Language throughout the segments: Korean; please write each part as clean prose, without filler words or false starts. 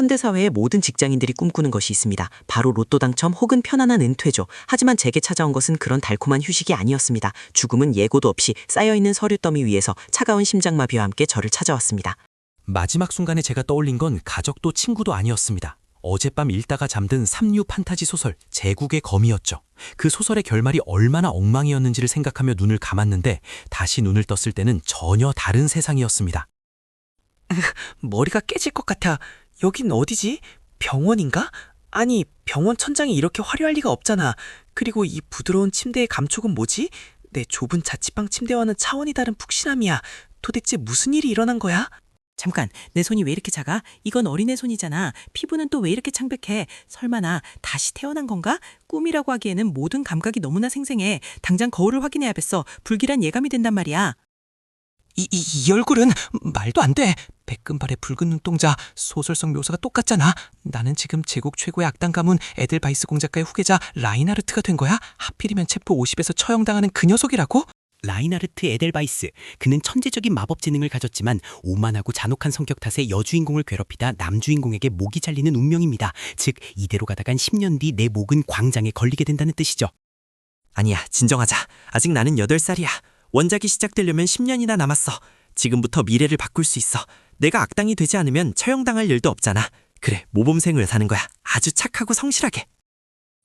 현대사회의 모든 직장인들이 꿈꾸는 것이 있습니다. 바로 로또 당첨 혹은 편안한 은퇴죠. 하지만 제게 찾아온 것은 그런 달콤한 휴식이 아니었습니다. 죽음은 예고도 없이 쌓여있는 서류 더미 위에서 차가운 심장마비와 함께 저를 찾아왔습니다. 마지막 순간에 제가 떠올린 건 가족도 친구도 아니었습니다. 어젯밤 읽다가 잠든 삼류 판타지 소설 제국의 검이었죠. 그 소설의 결말이 얼마나 엉망이었는지를 생각하며 눈을 감았는데 다시 눈을 떴을 때는 전혀 다른 세상이었습니다. 머리가 깨질 것 같아. 여긴 어디지? 병원인가? 아니, 병원 천장이 이렇게 화려할 리가 없잖아. 그리고 이 부드러운 침대의 감촉은 뭐지? 내 좁은 자취방 침대와는 차원이 다른 푹신함이야. 도대체 무슨 일이 일어난 거야? 잠깐, 내 손이 왜 이렇게 작아? 이건 어린애 손이잖아. 피부는 또 왜 이렇게 창백해? 설마 나 다시 태어난 건가? 꿈이라고 하기에는 모든 감각이 너무나 생생해. 당장 거울을 확인해야겠어. 불길한 예감이 된단 말이야. 이 얼굴은 말도 안 돼. 백금발의 붉은 눈동자, 소설성 묘사가 똑같잖아. 나는 지금 제국 최고의 악당 가문 에델바이스 공작가의 후계자 라인하르트가 된 거야? 하필이면 체포 50에서 처형당하는 그 녀석이라고? 라인하르트 에델바이스. 그는 천재적인 마법 지능을 가졌지만 오만하고 잔혹한 성격 탓에 여주인공을 괴롭히다 남주인공에게 목이 잘리는 운명입니다. 즉 이대로 가다간 10년 뒤 내 목은 광장에 걸리게 된다는 뜻이죠. 아니야, 진정하자. 아직 나는 8살이야. 원작이 시작되려면 10년이나 남았어. 지금부터 미래를 바꿀 수 있어. 내가 악당이 되지 않으면 처형당할 일도 없잖아. 그래, 모범생을 사는 거야. 아주 착하고 성실하게.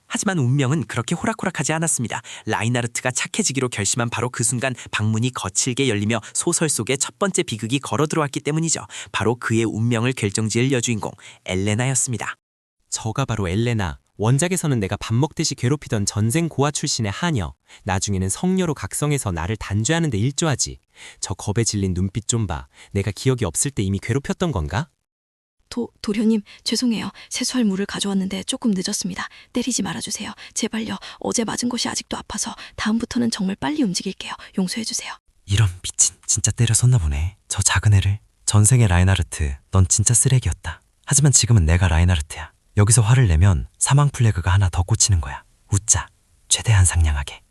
하지만 운명은 그렇게 호락호락하지 않았습니다. 라인하르트가 착해지기로 결심한 바로 그 순간 방문이 거칠게 열리며 소설 속의 첫 번째 비극이 걸어 들어왔기 때문이죠. 바로 그의 운명을 결정지을 여주인공 엘레나였습니다. 저가 바로 엘레나. 원작에서는 내가 밥 먹듯이 괴롭히던 전생 고아 출신의 하녀. 나중에는 성녀로 각성해서 나를 단죄하는 데 일조하지. 저 겁에 질린 눈빛 좀 봐. 내가 기억이 없을 때 이미 괴롭혔던 건가? 도련님, 죄송해요. 세수할 물을 가져왔는데 조금 늦었습니다. 때리지 말아주세요. 제발요. 어제 맞은 곳이 아직도 아파서 다음부터는 정말 빨리 움직일게요. 용서해주세요. 이런 미친, 진짜 때려섰나 보네. 저 작은 애를. 전생의 라인하르트, 넌 진짜 쓰레기였다. 하지만 지금은 내가 라인하르트야. 여기서 화를 내면 사망 플래그가 하나 더 꽂히는 거야. 웃자. 최대한 상냥하게.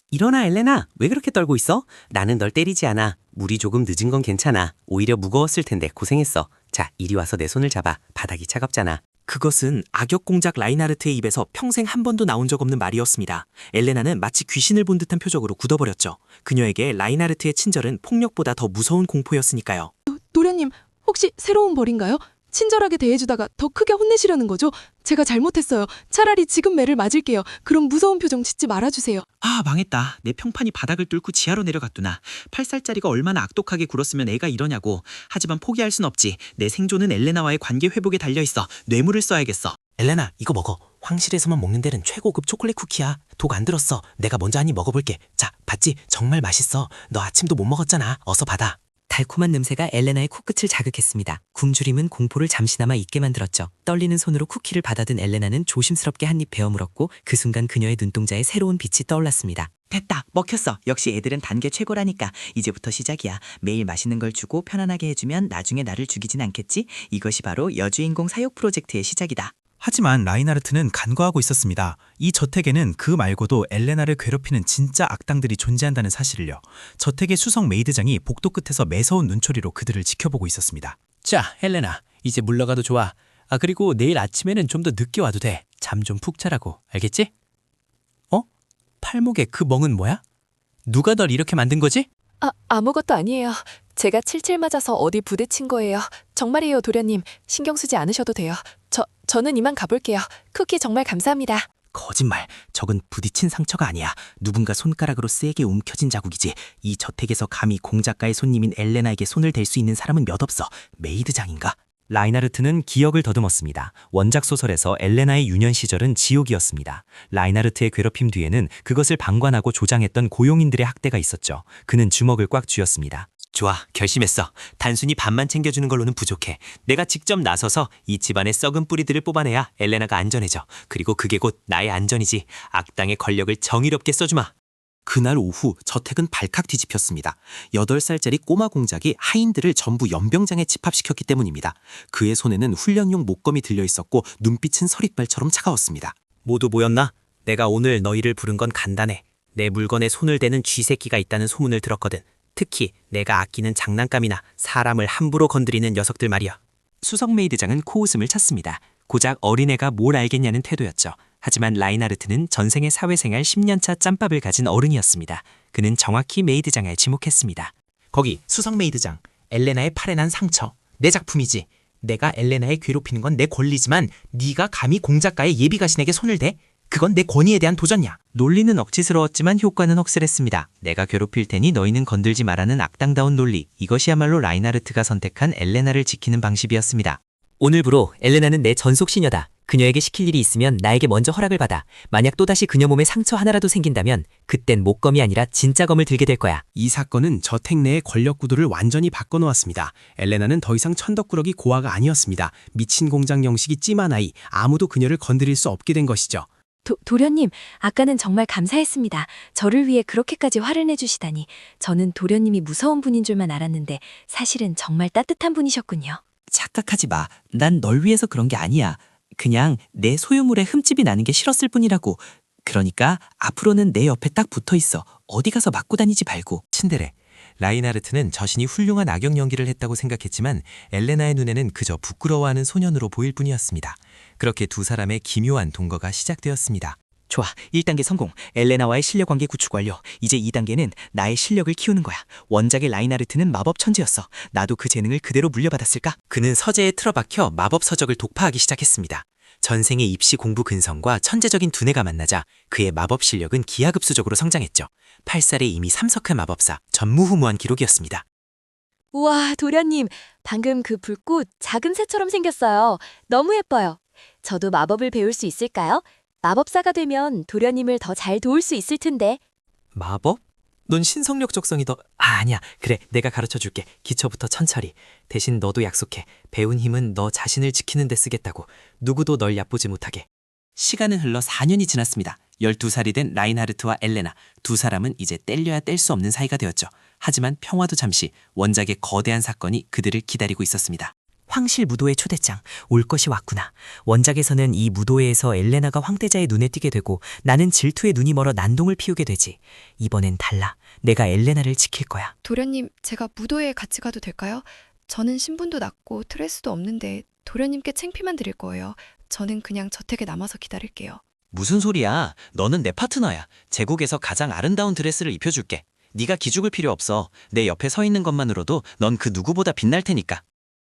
일어나 엘레나. 왜 그렇게 떨고 있어? 나는 널 때리지 않아. 물이 조금 늦은 건 괜찮아. 오히려 무거웠을 텐데 고생했어. 자, 이리 와서 내 손을 잡아. 바닥이 차갑잖아. 그것은 악역 공작 라인하르트의 입에서 평생 한 번도 나온 적 없는 말이었습니다. 엘레나는 마치 귀신을 본 듯한 표정으로 굳어버렸죠. 그녀에게 라인하르트의 친절은 폭력보다 더 무서운 공포였으니까요. 도련님, 혹시 새로운 벌인가요? 친절하게 대해주다가 더 크게 혼내시려는 거죠? 제가 잘못했어요. 차라리 지금 매를 맞을게요. 그럼 무서운 표정 짓지 말아주세요. 아, 망했다. 내 평판이 바닥을 뚫고 지하로 내려갔구나. 8살짜리가 얼마나 악독하게 굴었으면 애가 이러냐고. 하지만 포기할 순 없지. 내 생존은 엘레나와의 관계 회복에 달려있어. 뇌물을 써야겠어. 엘레나, 이거 먹어. 황실에서만 먹는 데는 최고급 초콜릿 쿠키야. 독 안 들었어. 내가 먼저 한 입 먹어볼게. 자, 봤지? 정말 맛있어. 너 아침도 못 먹었잖아. 어서 받아. 달콤한 냄새가 엘레나의 코끝을 자극했습니다. 굶주림은 공포를 잠시나마 잊게 만들었죠. 떨리는 손으로 쿠키를 받아든 엘레나는 조심스럽게 한 입 베어 물었고 그 순간 그녀의 눈동자에 새로운 빛이 떠올랐습니다. 됐다. 먹혔어. 역시 애들은 단 게 최고라니까. 이제부터 시작이야. 매일 맛있는 걸 주고 편안하게 해주면 나중에 나를 죽이진 않겠지? 이것이 바로 여주인공 사육 프로젝트의 시작이다. 하지만 라인하르트는 간과하고 있었습니다. 이 저택에는 그 말고도 엘레나를 괴롭히는 진짜 악당들이 존재한다는 사실을요. 저택의 수석 메이드장이 복도 끝에서 매서운 눈초리로 그들을 지켜보고 있었습니다. 자, 헬레나. 이제 물러가도 좋아. 아, 그리고 내일 아침에는 좀 더 늦게 와도 돼. 잠 좀 푹 자라고. 알겠지? 어? 팔목에 그 멍은 뭐야? 누가 널 이렇게 만든 거지? 아무것도 아니에요. 제가 칠칠 맞아서 어디 부대친 거예요. 정말이에요, 도련님. 신경 쓰지 않으셔도 돼요. 저는 이만 가볼게요. 쿠키 정말 감사합니다. 거짓말. 저건 부딪힌 상처가 아니야. 누군가 손가락으로 세게 움켜진 자국이지. 이 저택에서 감히 공작가의 손님인 엘레나에게 손을 댈 수 있는 사람은 몇 없어. 메이드장인가? 라인하르트는 기억을 더듬었습니다. 원작 소설에서 엘레나의 유년 시절은 지옥이었습니다. 라인하르트의 괴롭힘 뒤에는 그것을 방관하고 조장했던 고용인들의 학대가 있었죠. 그는 주먹을 꽉 쥐었습니다. 좋아, 결심했어. 단순히 밥만 챙겨주는 걸로는 부족해. 내가 직접 나서서 이 집안의 썩은 뿌리들을 뽑아내야 엘레나가 안전해져. 그리고 그게 곧 나의 안전이지. 악당의 권력을 정의롭게 써주마. 그날 오후 저택은 발칵 뒤집혔습니다. 8살짜리 꼬마 공작이 하인들을 전부 연병장에 집합시켰기 때문입니다. 그의 손에는 훈련용 목검이 들려있었고 눈빛은 서릿발처럼 차가웠습니다. 모두 모였나? 내가 오늘 너희를 부른 건 간단해. 내 물건에 손을 대는 쥐새끼가 있다는 소문을 들었거든. 특히 내가 아끼는 장난감이나 사람을 함부로 건드리는 녀석들 말이야. 수석 메이드장은 코웃음을 쳤습니다. 고작 어린애가 뭘 알겠냐는 태도였죠. 하지만 라인하르트는 전생의 사회생활 10년차 짬밥을 가진 어른이었습니다. 그는 정확히 메이드장을 지목했습니다. 거기 수석 메이드장. 엘레나의 팔에 난 상처. 내 작품이지. 내가 엘레나에 괴롭히는 건 내 권리지만 네가 감히 공작가의 예비 가신에게 손을 대? 그건 내 권위에 대한 도전이야. 논리는 억지스러웠지만 효과는 확실했습니다. 내가 괴롭힐 테니 너희는 건들지 말라는 악당다운 논리. 이것이야말로 라인하르트가 선택한 엘레나를 지키는 방식이었습니다. 오늘부로 엘레나는 내 전속 시녀다. 그녀에게 시킬 일이 있으면 나에게 먼저 허락을 받아. 만약 또다시 그녀 몸에 상처 하나라도 생긴다면 그땐 목검이 아니라 진짜 검을 들게 될 거야. 이 사건은 저택 내의 권력 구도를 완전히 바꿔놓았습니다. 엘레나는 더 이상 천덕꾸러기 고아가 아니었습니다. 미친 공장 영식이 찜한 아이, 아무도 그녀를 건드릴 수 없게 된 것이죠. 도련님, 아까는 정말 감사했습니다. 저를 위해 그렇게까지 화를 내주시다니. 저는 도련님이 무서운 분인 줄만 알았는데 사실은 정말 따뜻한 분이셨군요. 착각하지 마. 난 널 위해서 그런 게 아니야. 그냥 내 소유물에 흠집이 나는 게 싫었을 뿐이라고. 그러니까 앞으로는 내 옆에 딱 붙어 있어. 어디 가서 맞고 다니지 말고. 친데레. 라인하르트는 자신이 훌륭한 악역 연기를 했다고 생각했지만 엘레나의 눈에는 그저 부끄러워하는 소년으로 보일 뿐이었습니다. 그렇게 두 사람의 기묘한 동거가 시작되었습니다. 좋아. 1단계 성공. 엘레나와의 실력 관계 구축 완료. 이제 2단계는 나의 실력을 키우는 거야. 원작의 라인하르트는 마법 천재였어. 나도 그 재능을 그대로 물려받았을까? 그는 서재에 틀어박혀 마법 서적을 독파하기 시작했습니다. 전생의 입시 공부 근성과 천재적인 두뇌가 만나자 그의 마법 실력은 기하급수적으로 성장했죠. 8살에 이미 3석한 마법사, 전무후무한 기록이었습니다. 우와, 도련님. 방금 그 불꽃 작은 새처럼 생겼어요. 너무 예뻐요. 저도 마법을 배울 수 있을까요? 마법사가 되면 도련님을 더 잘 도울 수 있을 텐데. 마법? 넌 신성력 적성이 더... 아니야. 그래, 내가 가르쳐줄게. 기초부터 천천히. 대신 너도 약속해. 배운 힘은 너 자신을 지키는 데 쓰겠다고. 누구도 널 얕보지 못하게. 시간은 흘러 4년이 지났습니다. 12살이 된 라인하르트와 엘레나. 두 사람은 이제 뗄려야 뗄 수 없는 사이가 되었죠. 하지만 평화도 잠시. 원작의 거대한 사건이 그들을 기다리고 있었습니다. 황실 무도회 초대장, 올 것이 왔구나. 원작에서는 이 무도회에서 엘레나가 황태자의 눈에 띄게 되고 나는 질투에 눈이 멀어 난동을 피우게 되지. 이번엔 달라. 내가 엘레나를 지킬 거야. 도련님, 제가 무도회에 같이 가도 될까요? 저는 신분도 낮고 트레스도 없는데 도련님께 챙피만 드릴 거예요. 저는 그냥 저택에 남아서 기다릴게요. 무슨 소리야. 너는 내 파트너야. 제국에서 가장 아름다운 드레스를 입혀줄게. 네가 기죽을 필요 없어. 내 옆에 서 있는 것만으로도 넌 그 누구보다 빛날 테니까.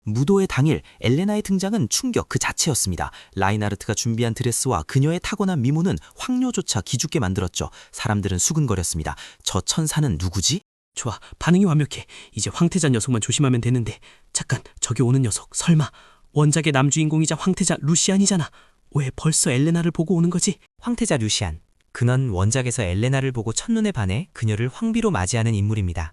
무도회 당일 엘레나의 등장은 충격 그 자체였습니다. 라인하르트가 준비한 드레스와 그녀의 타고난 미모는 황녀조차 기죽게 만들었죠. 사람들은 수근거렸습니다. 저 천사는 누구지? 좋아, 반응이 완벽해. 이제 황태자 녀석만 조심하면 되는데. 잠깐, 저기 오는 녀석 설마 원작의 남주인공이자 황태자 루시안이잖아. 왜 벌써 엘레나를 보고 오는 거지? 황태자 루시안. 그는 원작에서 엘레나를 보고 첫눈에 반해 그녀를 황비로 맞이하는 인물입니다.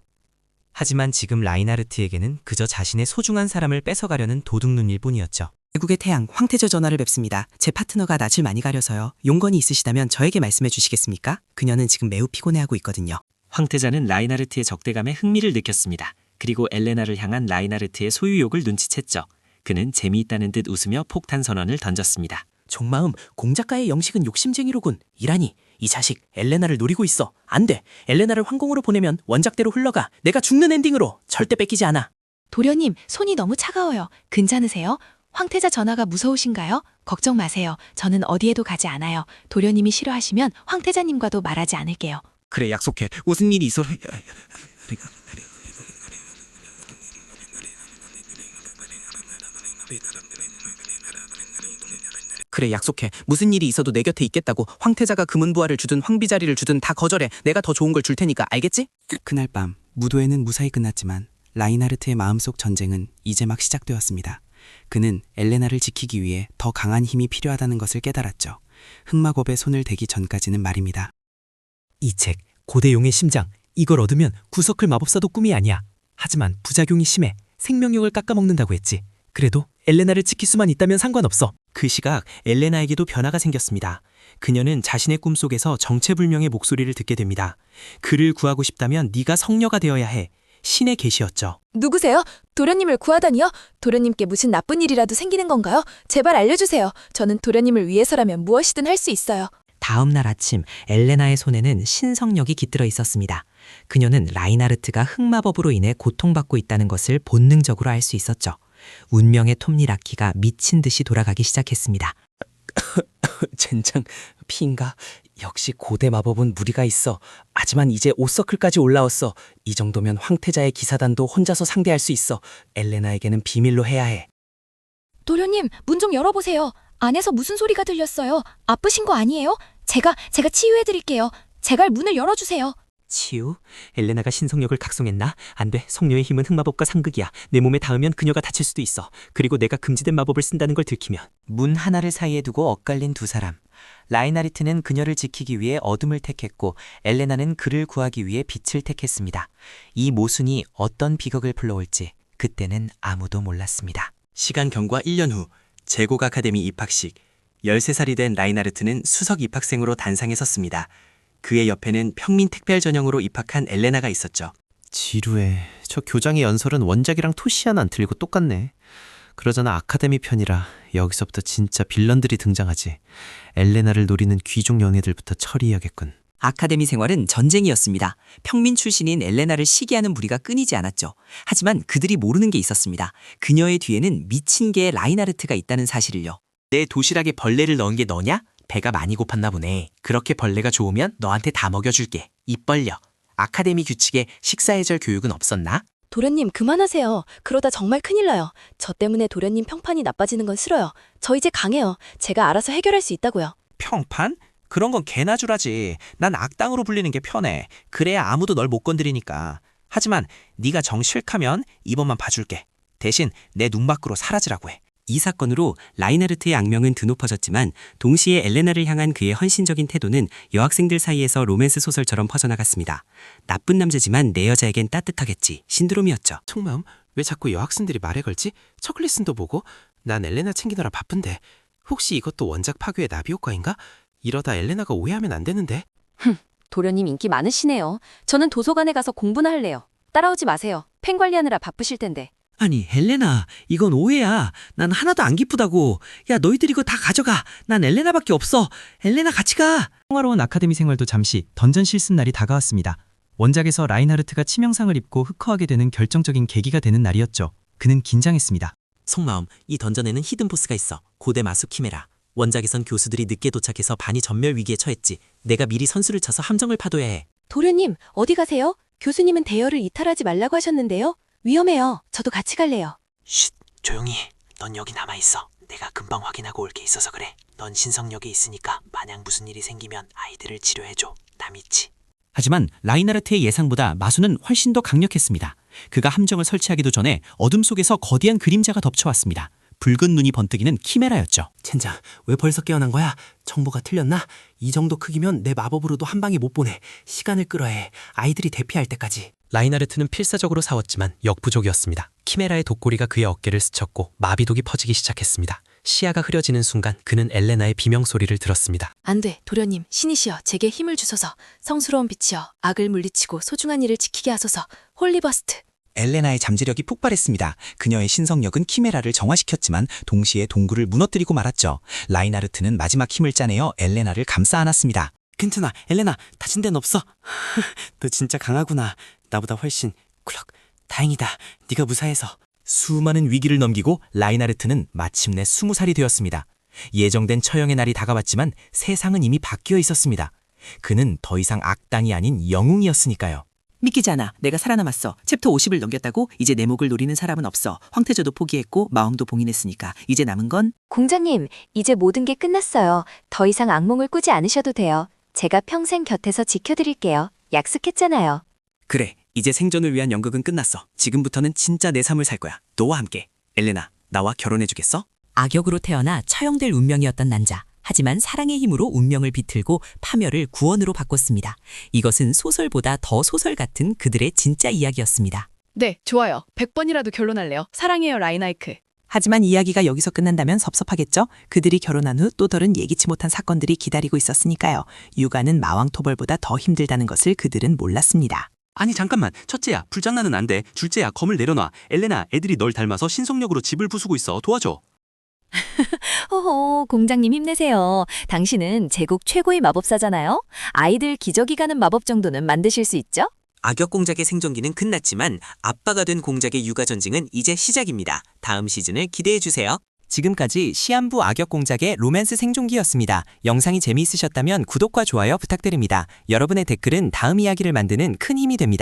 하지만 지금 라인하르트에게는 그저 자신의 소중한 사람을 뺏어가려는 도둑눈일 뿐이었죠. 제국의 태양 황태자 전하를 뵙습니다. 제 파트너가 낯을 많이 가려서요. 용건이 있으시다면 저에게 말씀해 주시겠습니까? 그녀는 지금 매우 피곤해하고 있거든요. 황태자는 라인하르트의 적대감에 흥미를 느꼈습니다. 그리고 엘레나를 향한 라인하르트의 소유욕을 눈치챘죠. 그는 재미있다는 듯 웃으며 폭탄 선언을 던졌습니다. 종마음, 공작가의 영식은 욕심쟁이로군. 이라니, 이 자식 엘레나를 노리고 있어. 안 돼. 엘레나를 황궁으로 보내면 원작대로 흘러가. 내가 죽는 엔딩으로. 절대 뺏기지 않아. 도련님, 손이 너무 차가워요. 괜찮으세요? 황태자 전하가 무서우신가요? 걱정 마세요. 저는 어디에도 가지 않아요. 도련님이 싫어하시면 황태자님과도 말하지 않을게요. 그래, 약속해. 무슨 일이 있어? 그래, 약속해. 무슨 일이 있어도 내 곁에 있겠다고. 황태자가 금은부화를 주든 황비자리를 주든 다 거절해. 내가 더 좋은 걸 줄 테니까. 알겠지? 그날 밤 무도회는 무사히 끝났지만 라인하르트의 마음속 전쟁은 이제 막 시작되었습니다. 그는 엘레나를 지키기 위해 더 강한 힘이 필요하다는 것을 깨달았죠. 흑마법에 손을 대기 전까지는 말입니다. 이 책, 고대용의 심장. 이걸 얻으면 구서클 마법사도 꿈이 아니야. 하지만 부작용이 심해. 생명력을 깎아먹는다고 했지. 그래도 엘레나를 지킬 수만 있다면 상관없어. 그 시각 엘레나에게도 변화가 생겼습니다. 그녀는 자신의 꿈속에서 정체불명의 목소리를 듣게 됩니다. 그를 구하고 싶다면 네가 성녀가 되어야 해. 신의 계시였죠. 누구세요? 도련님을 구하다니요? 도련님께 무슨 나쁜 일이라도 생기는 건가요? 제발 알려주세요. 저는 도련님을 위해서라면 무엇이든 할 수 있어요. 다음 날 아침 엘레나의 손에는 신성력이 깃들어 있었습니다. 그녀는 라인하르트가 흑마법으로 인해 고통받고 있다는 것을 본능적으로 알 수 있었죠. 운명의 톱니라키가 미친 듯이 돌아가기 시작했습니다. 젠장, 피인가? 역시 고대 마법은 무리가 있어. 하지만 이제 5서클까지 올라왔어. 이 정도면 황태자의 기사단도 혼자서 상대할 수 있어. 엘레나에게는 비밀로 해야 해. 도련님, 문 좀 열어보세요. 안에서 무슨 소리가 들렸어요? 아프신 거 아니에요? 제가 치유해드릴게요. 제발 문을 열어주세요. 치유? 엘레나가 신성력을 각성했나? 안 돼. 성녀의 힘은 흑마법과 상극이야. 내 몸에 닿으면 그녀가 다칠 수도 있어. 그리고 내가 금지된 마법을 쓴다는 걸 들키면. 문 하나를 사이에 두고 엇갈린 두 사람. 라이나르트는 그녀를 지키기 위해 어둠을 택했고 엘레나는 그를 구하기 위해 빛을 택했습니다. 이 모순이 어떤 비극을 불러올지 그때는 아무도 몰랐습니다. 시간 경과 1년 후 제국 아카데미 입학식. 13살이 된 라이나르트는 수석 입학생으로 단상에 섰습니다. 그의 옆에는 평민 특별 전형으로 입학한 엘레나가 있었죠. 지루해. 저 교장의 연설은 원작이랑 토시 하나 안 틀리고 똑같네. 그러잖아 아카데미 편이라 여기서부터 진짜 빌런들이 등장하지. 엘레나를 노리는 귀족 연예들부터 처리해야겠군. 아카데미 생활은 전쟁이었습니다. 평민 출신인 엘레나를 시기하는 무리가 끊이지 않았죠. 하지만 그들이 모르는 게 있었습니다. 그녀의 뒤에는 미친 개의 라이나르트가 있다는 사실을요. 내 도시락에 벌레를 넣은 게 너냐? 배가 많이 고팠나 보네. 그렇게 벌레가 좋으면 너한테 다 먹여줄게. 입 벌려. 아카데미 규칙에 식사예절 교육은 없었나? 도련님, 그만하세요. 그러다 정말 큰일 나요. 저 때문에 도련님 평판이 나빠지는 건 싫어요. 저 이제 강해요. 제가 알아서 해결할 수 있다고요. 평판? 그런 건 개나 주라지. 난 악당으로 불리는 게 편해. 그래야 아무도 널 못 건드리니까. 하지만 네가 정 싫다면 이번만 봐줄게. 대신 내 눈 밖으로 사라지라고 해. 이 사건으로 라이나르트의 악명은 드높아졌지만 동시에 엘레나를 향한 그의 헌신적인 태도는 여학생들 사이에서 로맨스 소설처럼 퍼져나갔습니다. 나쁜 남자지만 내 여자에겐 따뜻하겠지. 신드롬이었죠. 속마음, 왜 자꾸 여학생들이 말에 걸지? 척리슨도 보고 난 엘레나 챙기느라 바쁜데 혹시 이것도 원작 파괴의 나비 효과인가? 이러다 엘레나가 오해하면 안 되는데. 도련님 인기 많으시네요. 저는 도서관에 가서 공부나 할래요. 따라오지 마세요. 펜 관리하느라 바쁘실 텐데. 아니 엘레나, 이건 오해야. 난 하나도 안 기쁘다고. 야, 너희들 이거 다 가져가. 난 엘레나밖에 없어. 엘레나 같이 가. 평화로운 아카데미 생활도 잠시 던전 실습 날이 다가왔습니다. 원작에서 라인하르트가 치명상을 입고 흑화하게 되는 결정적인 계기가 되는 날이었죠. 그는 긴장했습니다. 속마음, 이 던전에는 히든 보스가 있어. 고대 마수 키메라. 원작에선 교수들이 늦게 도착해서 반이 전멸 위기에 처했지. 내가 미리 선수를 쳐서 함정을 파둬야 해. 도련님, 어디 가세요? 교수님은 대여를 이탈하지 말라고 하셨는데요. 위험해요. 저도 같이 갈래요. 쉿, 조용히 해. 넌 여기 남아있어. 내가 금방 확인하고 올 게 있어서 그래. 넌 신성력에 있으니까 만약 무슨 일이 생기면 아이들을 치료해줘. 나 믿지? 하지만 라이나르트의 예상보다 마수는 훨씬 더 강력했습니다. 그가 함정을 설치하기도 전에 어둠 속에서 거대한 그림자가 덮쳐왔습니다. 붉은 눈이 번뜩이는 키메라였죠. 젠장, 왜 벌써 깨어난 거야? 정보가 틀렸나? 이 정도 크기면 내 마법으로도 한 방에 못 보내. 시간을 끌어야 해. 아이들이 대피할 때까지. 라이나르트는 필사적으로 싸웠지만 역부족이었습니다. 키메라의 독고리가 그의 어깨를 스쳤고 마비독이 퍼지기 시작했습니다. 시야가 흐려지는 순간 그는 엘레나의 비명소리를 들었습니다. 안 돼, 도련님, 신이시여, 제게 힘을 주소서. 성스러운 빛이여, 악을 물리치고 소중한 이를 지키게 하소서. 홀리버스트. 엘레나의 잠재력이 폭발했습니다. 그녀의 신성력은 키메라를 정화시켰지만 동시에 동굴을 무너뜨리고 말았죠. 라이나르트는 마지막 힘을 짜내어 엘레나를 감싸 안았습니다. 괜찮아, 엘레나. 다친 데는 없어. 너 진짜 강하구나. 나보다 훨씬. 쿨럭, 다행이다. 네가 무사해서. 수많은 위기를 넘기고 라이나르트는 마침내 20살이 되었습니다. 예정된 처형의 날이 다가왔지만 세상은 이미 바뀌어 있었습니다. 그는 더 이상 악당이 아닌 영웅이었으니까요. 믿기지 않아. 내가 살아남았어. 챕터 50을 넘겼다고 이제 내 목을 노리는 사람은 없어. 황태조도 포기했고 마왕도 봉인했으니까 이제 남은 건 공자님, 이제 모든 게 끝났어요. 더 이상 악몽을 꾸지 않으셔도 돼요. 제가 평생 곁에서 지켜드릴게요. 약속했잖아요. 그래, 이제 생존을 위한 연극은 끝났어. 지금부터는 진짜 내 삶을 살 거야. 너와 함께. 엘레나, 나와 결혼해주겠어? 악역으로 태어나 처형될 운명이었던 난자. 하지만 사랑의 힘으로 운명을 비틀고 파멸을 구원으로 바꿨습니다. 이것은 소설보다 더 소설 같은 그들의 진짜 이야기였습니다. 네, 좋아요. 100번이라도 결혼할래요. 사랑해요, 라이나이크. 하지만 이야기가 여기서 끝난다면 섭섭하겠죠? 그들이 결혼한 후 또 다른 예기치 못한 사건들이 기다리고 있었으니까요. 육아는 마왕 토벌보다 더 힘들다는 것을 그들은 몰랐습니다. 아니 잠깐만. 첫째야, 불장난은 안 돼. 둘째야, 검을 내려놔. 엘레나, 애들이 널 닮아서 신성력으로 집을 부수고 있어. 도와줘. 호호, 공장님 힘내세요. 당신은 제국 최고의 마법사잖아요. 아이들 기저귀 가는 마법 정도는 만드실 수 있죠? 악역 공작의 생존기는 끝났지만 아빠가 된 공작의 육아 전쟁은 이제 시작입니다. 다음 시즌을 기대해 주세요. 지금까지 시한부 악역 공작의 로맨스 생존기였습니다. 영상이 재미있으셨다면 구독과 좋아요 부탁드립니다. 여러분의 댓글은 다음 이야기를 만드는 큰 힘이 됩니다.